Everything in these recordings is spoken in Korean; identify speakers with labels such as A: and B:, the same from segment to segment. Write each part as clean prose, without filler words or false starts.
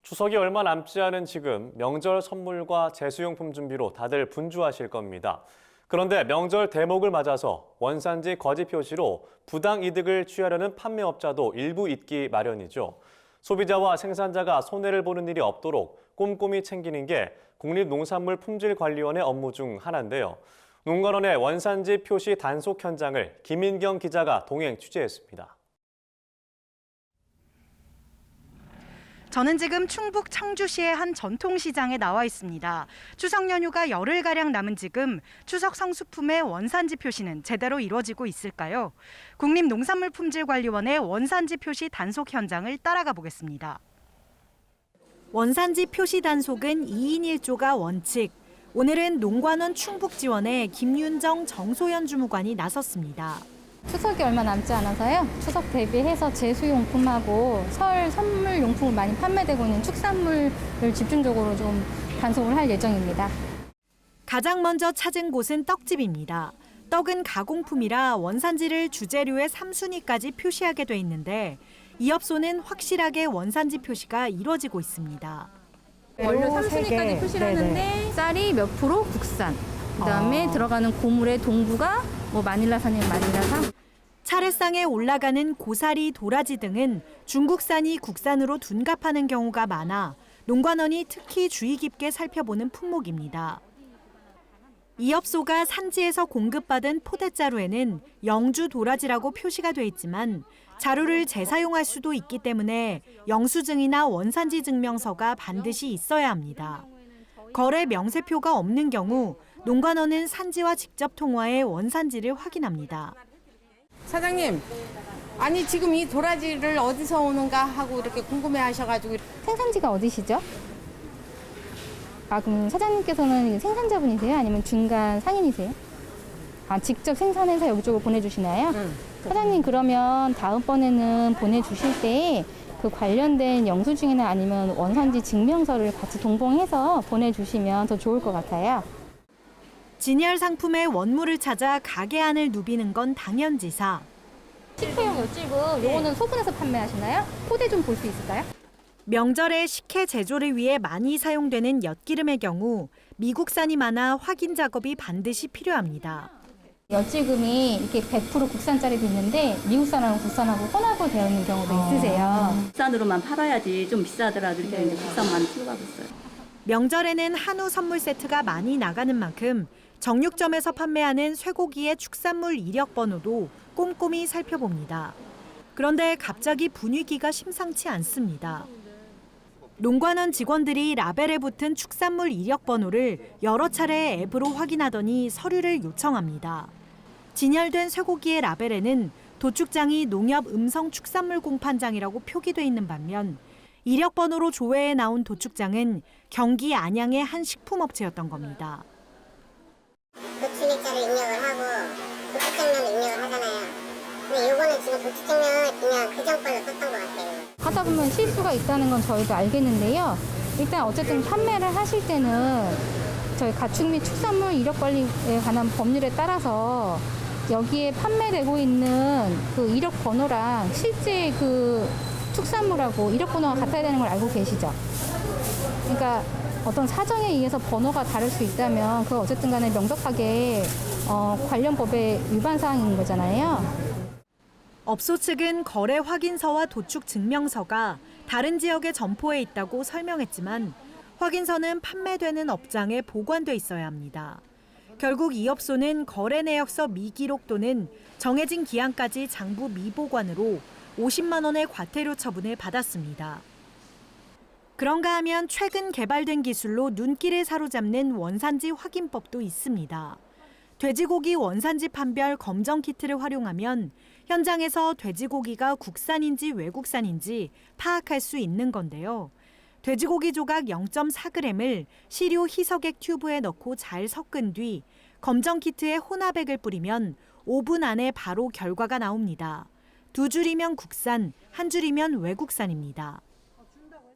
A: 추석이 얼마 남지 않은 지금 명절 선물과 제수용품 준비로 다들 분주하실 겁니다. 그런데 명절 대목을 맞아서 원산지 거짓 표시로 부당 이득을 취하려는 판매업자도 일부 있기 마련이죠. 소비자와 생산자가 손해를 보는 일이 없도록 꼼꼼히 챙기는 게 국립농산물품질관리원의 업무 중 하나인데요. 농관원의 원산지 표시 단속 현장을 김인경 기자가 동행 취재했습니다.
B: 저는 지금 충북 청주시의 한 전통시장에 나와 있습니다. 추석 연휴가 열흘가량 남은 지금 추석 상수품의 원산지 표시는 제대로 이루어지고 있을까요? 국립농산물품질관리원의 원산지 표시 단속 현장을 따라가 보겠습니다. 원산지 표시 단속은 2인 1조가 원칙. 오늘은 농관원 충북지원에 김윤정 정소연 주무관이 나섰습니다.
C: 추석이 얼마 남지 않아서요. 추석 대비해서 제수용품하고 설 선물용품을 많이 판매되고 있는 축산물을 집중적으로 좀 단속을 할 예정입니다.
B: 가장 먼저 찾은 곳은 떡집입니다. 떡은 가공품이라 원산지를 주재료의 3순위까지 표시하게 돼 있는데 이 업소는 확실하게 원산지 표시가 이루어지고 있습니다.
C: 원료 3순위까지 표시를 하는데 쌀이 몇 프로 국산, 그다음에 들어가는 고물의 동부가 마닐라산이면 마닐라산.
B: 차례상에 올라가는 고사리, 도라지 등은 중국산이 국산으로 둔갑하는 경우가 많아 농관원이 특히 주의 깊게 살펴보는 품목입니다. 이 업소가 산지에서 공급받은 포대자루에는 영주 도라지라고 표시가 돼 있지만 자루를 재사용할 수도 있기 때문에 영수증이나 원산지 증명서가 반드시 있어야 합니다. 거래 명세표가 없는 경우 농관원은 산지와 직접 통화해 원산지를 확인합니다.
D: 사장님, 아니 지금 이 도라지를 어디서 오는가 하고 이렇게 궁금해하셔가지고.
C: 생산지가 어디시죠? 그럼 사장님께서는 생산자분이세요? 아니면 중간 상인이세요? 직접 생산해서 여기쪽으로 보내주시나요?
D: 응.
C: 사장님, 그러면 다음번에는 보내주실 때 그 관련된 영수증이나 아니면 원산지 증명서를 같이 동봉해서 보내주시면 더 좋을 것 같아요.
B: 진열 상품의 원물을 찾아 가게 안을 누비는 건 당연지사.
C: 식혜용 엿집은 요거는 소분해서 판매하시나요? 포대 좀 볼 수 있을까요?
B: 명절에 식혜 제조를 위해 많이 사용되는 엿기름의 경우 미국산이 많아 확인 작업이 반드시 필요합니다.
C: 엿지금이 이렇게 100% 국산짜리도 있는데 미국산하고 국산하고 혼합으로 되어 있는 경우도 있으세요.
E: 국산으로만 팔아야지 좀 비싸더라도 이렇게 이제 국산만 수급하고 있어요.
B: 명절에는 한우 선물 세트가 많이 나가는 만큼 정육점에서 판매하는 쇠고기의 축산물 이력 번호도 꼼꼼히 살펴봅니다. 그런데 갑자기 분위기가 심상치 않습니다. 농관원 직원들이 라벨에 붙은 축산물 이력 번호를 여러 차례 앱으로 확인하더니 서류를 요청합니다. 진열된 쇠고기의 라벨에는 도축장이 농협 음성 축산물 공판장이라고 표기돼 있는 반면 이력 번호로 조회에 나온 도축장은 경기 안양의 한 식품업체였던 겁니다.
F: 도축일자를 입력을 하고 도축장면을 입력을 하잖아요. 근데 이거는 지금 도축장면 그냥 그전 걸로 썼던 것 같아요.
C: 하다 보면 실수가 있다는 건 저희도 알겠는데요. 일단 어쨌든 판매를 하실 때는 저희 가축 및 축산물 이력 관리에 관한 법률에 따라서 여기에 판매되고 있는 그 이력 번호랑 실제 그 축산물하고 이력 번호가 같아야 되는 걸 알고 계시죠? 그러니까 어떤 사정에 의해서 번호가 다를 수 있다면 그거 어쨌든 간에 명백하게 관련 법의 위반 사항인 거잖아요.
B: 업소 측은 거래 확인서와 도축 증명서가 다른 지역에 점포해 있다고 설명했지만 확인서는 판매되는 업장에 보관돼 있어야 합니다. 결국 이 업소는 거래 내역서 미기록 또는 정해진 기한까지 장부 미보관으로 50만 원의 과태료 처분을 받았습니다. 그런가 하면 최근 개발된 기술로 눈길을 사로잡는 원산지 확인법도 있습니다. 돼지고기 원산지 판별 검정 키트를 활용하면 현장에서 돼지고기가 국산인지 외국산인지 파악할 수 있는 건데요. 돼지고기 조각 0.4g을 시료 희석액 튜브에 넣고 잘 섞은 뒤 검정 키트에 혼합액을 뿌리면 5분 안에 바로 결과가 나옵니다. 2줄이면 국산, 1줄이면 외국산입니다.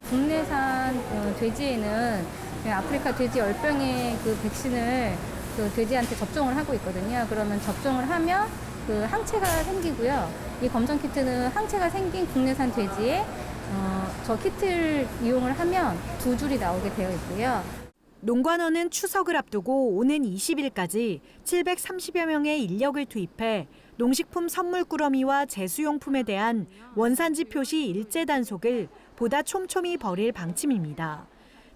C: 국내산 돼지에는 아프리카 돼지 열병의 그 백신을 그 돼지한테 접종을 하고 있거든요. 그러면 접종을 하면 그 항체가 생기고요. 이 검정 키트는 항체가 생긴 국내산 돼지에 저 키트를 이용을 하면 2줄이 나오게 되어 있고요.
B: 농관원은 추석을 앞두고 오는 20일까지 730여 명의 인력을 투입해 농식품 선물 꾸러미와 제수용품에 대한 원산지 표시 일제 단속을 보다 촘촘히 벌일 방침입니다.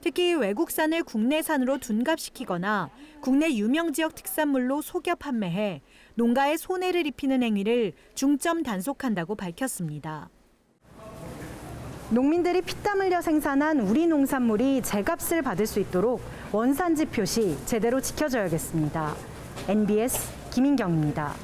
B: 특히 외국산을 국내산으로 둔갑시키거나 국내 유명 지역 특산물로 속여 판매해 농가에 손해를 입히는 행위를 중점 단속한다고 밝혔습니다. 농민들이 피땀 흘려 생산한 우리 농산물이 제값을 받을 수 있도록 원산지 표시 제대로 지켜줘야겠습니다. NBS 김인경입니다.